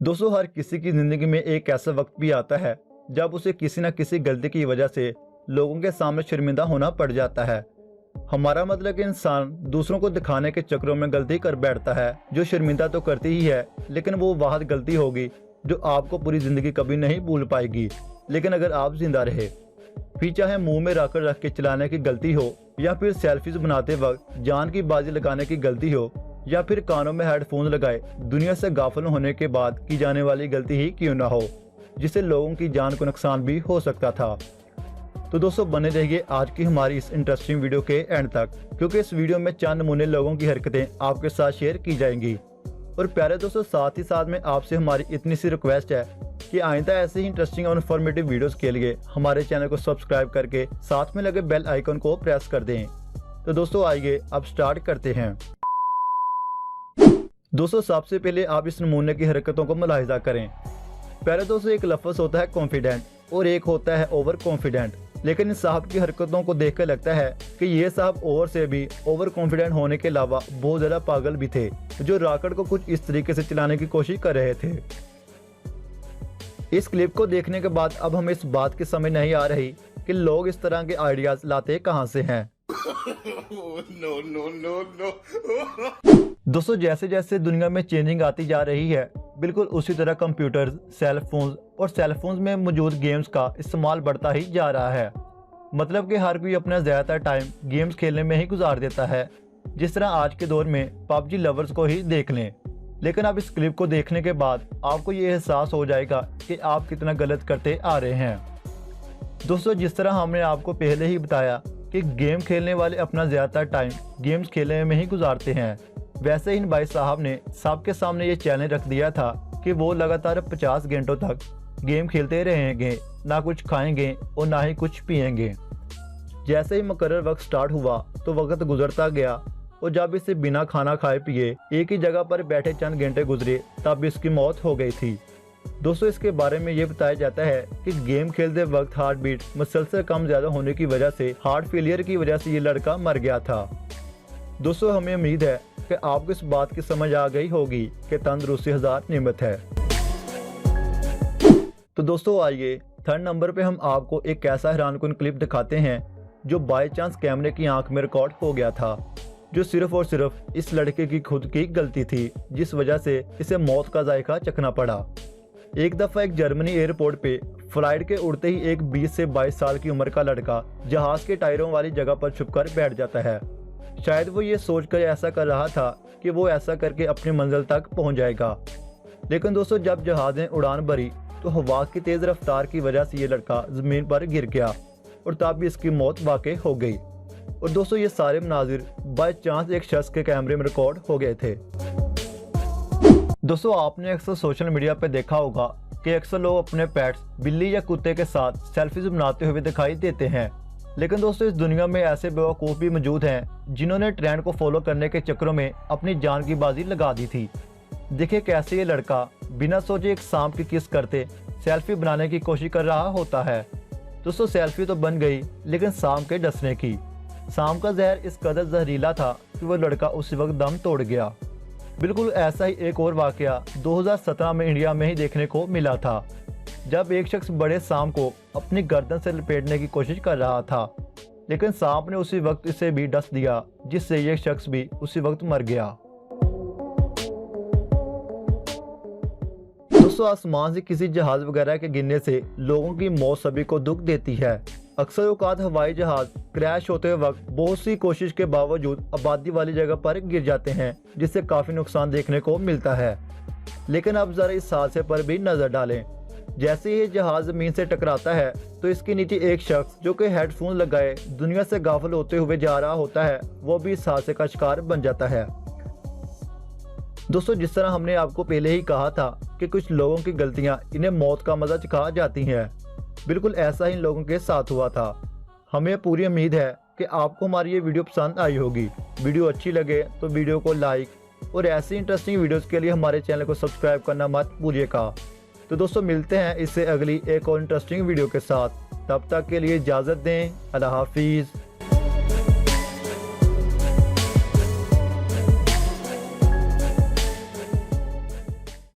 दोस्तों, हर किसी की ज़िंदगी में एक ऐसा वक्त भी आता है जब उसे किसी न किसी गलती की वजह से लोगों के सामने शर्मिंदा होना पड़ जाता है। हमारा मतलब कि इंसान दूसरों को दिखाने के चक्रों में गलती कर बैठता है, जो शर्मिंदा तो करती ही है, लेकिन वो वह गलती होगी जो आपको पूरी ज़िंदगी कभी नहीं भूल पाएगी। लेकिन अगर आप जिंदा रहे, फिर चाहे मुंह में राकर रख के चलाने की गलती हो, या फिर सेल्फीज बनाते वक्त जान की बाजी लगाने की गलती हो, या फिर कानों में हेडफोन लगाए दुनिया से गाफिल होने के बाद की जाने वाली गलती ही क्यों ना हो, जिससे लोगों की जान को नुकसान भी हो सकता था। तो दोस्तों, बने रहिए आज की हमारी इस इंटरेस्टिंग वीडियो के एंड तक, क्योंकि इस वीडियो में चंद नमूने लोगों की हरकतें आपके साथ शेयर की जाएंगी। और प्यारे दोस्तों, साथ ही साथ में आपसे हमारी इतनी सी रिक्वेस्ट है कि आइंदा ऐसे ही इंटरेस्टिंग और इन्फॉर्मेटिव वीडियोस के लिए हमारे चैनल को सब्सक्राइब करके साथ में लगे बेल आइकन को प्रेस कर दें। तो दोस्तों, आइए अब स्टार्ट करते हैं। दोस्तों, सबसे पहले आप इस नमूने की हरकतों को मुलाहिजा करें। पहले दोस्तों, एक लफ्ज़ होता है कॉन्फिडेंट और एक होता है ओवर कॉन्फिडेंट। लेकिन इस साहब की हरकतों को देखकर लगता है कि ये साहब ओवर से भी ओवर कॉन्फिडेंट होने के अलावा बहुत ज़्यादा पागल भी थे, जो रॉकेट को कुछ इस तरीके से चलाने की कोशिश कर रहे थे। इस क्लिप को देखने के बाद अब हमें इस बात की समझ नहीं आ रही कि लोग इस तरह के आइडियाज़ लाते कहाँ से हैं। no, no, no, no. दोस्तों, जैसे जैसे दुनिया में चेंजिंग आती जा रही है, बिल्कुल उसी तरह कंप्यूटर्स, सेलफोन्स में मौजूद गेम्स का इस्तेमाल बढ़ता ही जा रहा है। मतलब कि हर कोई अपना ज़्यादातर टाइम गेम्स खेलने में ही गुजार देता है। जिस तरह आज के दौर में पबजी लवर्स को ही देख लें। लेकिन अब इस क्लिप को देखने के बाद आपको ये एहसास हो जाएगा कि आप कितना गलत करते आ रहे हैं। दोस्तों, जिस तरह हमने आपको पहले ही बताया कि गेम खेलने वाले अपना ज़्यादातर टाइम गेम्स खेलने में ही गुजारते हैं, वैसे ही इन भाई साहब ने सबके सामने ये चैलेंज रख दिया था कि वो लगातार 50 घंटों तक गेम खेलते रहेंगे, ना कुछ खाएंगे और ना ही कुछ पिएंगे। जैसे ही मुकर्रर वक्त स्टार्ट हुआ तो वक्त गुजरता गया, और जब इसे बिना खाना खाए पिए एक ही जगह पर बैठे चंद घंटे गुजरे, तब इसकी मौत हो गई थी। दोस्तों, इसके बारे में ये बताया जाता है कि गेम खेलते वक्त हार्ट बीट मुसलसल कम ज़्यादा होने की वजह से हार्ट फेलियर की वजह से ये लड़का मर गया था। दोस्तों, हमें उम्मीद है कि आपको इस बात की समझ आ गई होगी कि तंदुरुस्ती 1000 नेमत है। तो दोस्तों, आइए थर्ड नंबर पे हम आपको एक ऐसा हैरानकुन क्लिप दिखाते हैं जो बाय चांस कैमरे की आंख में रिकॉर्ड हो गया था, जो सिर्फ और सिर्फ इस लड़के की खुद की गलती थी, जिस वजह से इसे मौत का जायका चखना पड़ा। एक दफ़ा एक जर्मनी एयरपोर्ट पे फ्लाइट के उड़ते ही एक 20 से 22 साल की उम्र का लड़का जहाज के टायरों वाली जगह पर छुपकर बैठ जाता है। शायद वो ये सोचकर ऐसा कर रहा था कि वो ऐसा करके अपनी मंजिल तक पहुंच जाएगा। लेकिन दोस्तों, जब जहाज ने उड़ान भरी तो हवा की तेज़ रफ्तार की वजह से ये लड़का ज़मीन पर गिर गया, और तब भी इसकी मौत वाकई हो गई। और दोस्तों, ये सारे मनाजिर बाय चांस एक शख्स के कैमरे में रिकॉर्ड हो गए थे। दोस्तों, आपने अक्सर सोशल मीडिया पर देखा होगा कि अक्सर लोग अपने पेट्स बिल्ली या कुत्ते के साथ सेल्फीज बनाते हुए दिखाई देते हैं। लेकिन दोस्तों, इस दुनिया में ऐसे बेवकूफ़ भी मौजूद हैं जिन्होंने ट्रेंड को फॉलो करने के चक्करों में अपनी जान की बाजी लगा दी थी। देखिए कैसे ये लड़का बिना सोचे एक सांप की किस करते सेल्फी बनाने की कोशिश कर रहा होता है। दोस्तों, सेल्फी तो बन गई, लेकिन सांप के डसने की। सांप का जहर इस कदर जहरीला था कि वो लड़का उसी वक्त दम तोड़ गया। बिल्कुल ऐसा ही एक और वाकया 2017 में इंडिया में ही देखने को मिला था, जब एक शख्स बड़े सांप को अपनी गर्दन से लपेटने की कोशिश कर रहा था, लेकिन सांप ने उसी वक्त इसे भी डस दिया, जिससे यह शख्स भी उसी वक्त मर गया। दोस्तों, आसमान से किसी जहाज वगैरह के गिरने से लोगों की मौत सभी को दुख देती है। अक्सर औकात हवाई जहाज क्रैश होते वक्त बहुत सी कोशिश के बावजूद आबादी वाली जगह पर गिर जाते हैं, जिससे काफ़ी नुकसान देखने को मिलता है। लेकिन अब ज़रा इस हादसे पर भी नज़र डालें। जैसे ही जहाज ज़मीन से टकराता है तो इसके नीचे एक शख्स जो कि हेडफोन लगाए दुनिया से गाफिल होते हुए जा रहा होता है, वो भी इस हादसे का शिकार बन जाता है। दोस्तों, जिस तरह हमने आपको पहले ही कहा था कि कुछ लोगों की गलतियां इन्हें मौत का मज़ा चखा जाती हैं, बिल्कुल ऐसा ही लोगों के साथ हुआ था। हमें पूरी उम्मीद है कि आपको हमारी ये वीडियो पसंद आई होगी। वीडियो अच्छी लगे तो वीडियो को लाइक और ऐसी इंटरेस्टिंग वीडियोस के लिए हमारे चैनल को सब्सक्राइब करना मत भूलिएगा। तो दोस्तों, मिलते हैं इससे अगली एक और इंटरेस्टिंग वीडियो के साथ। तब तक के लिए इजाज़त दें। अल्लाह हाफिज़।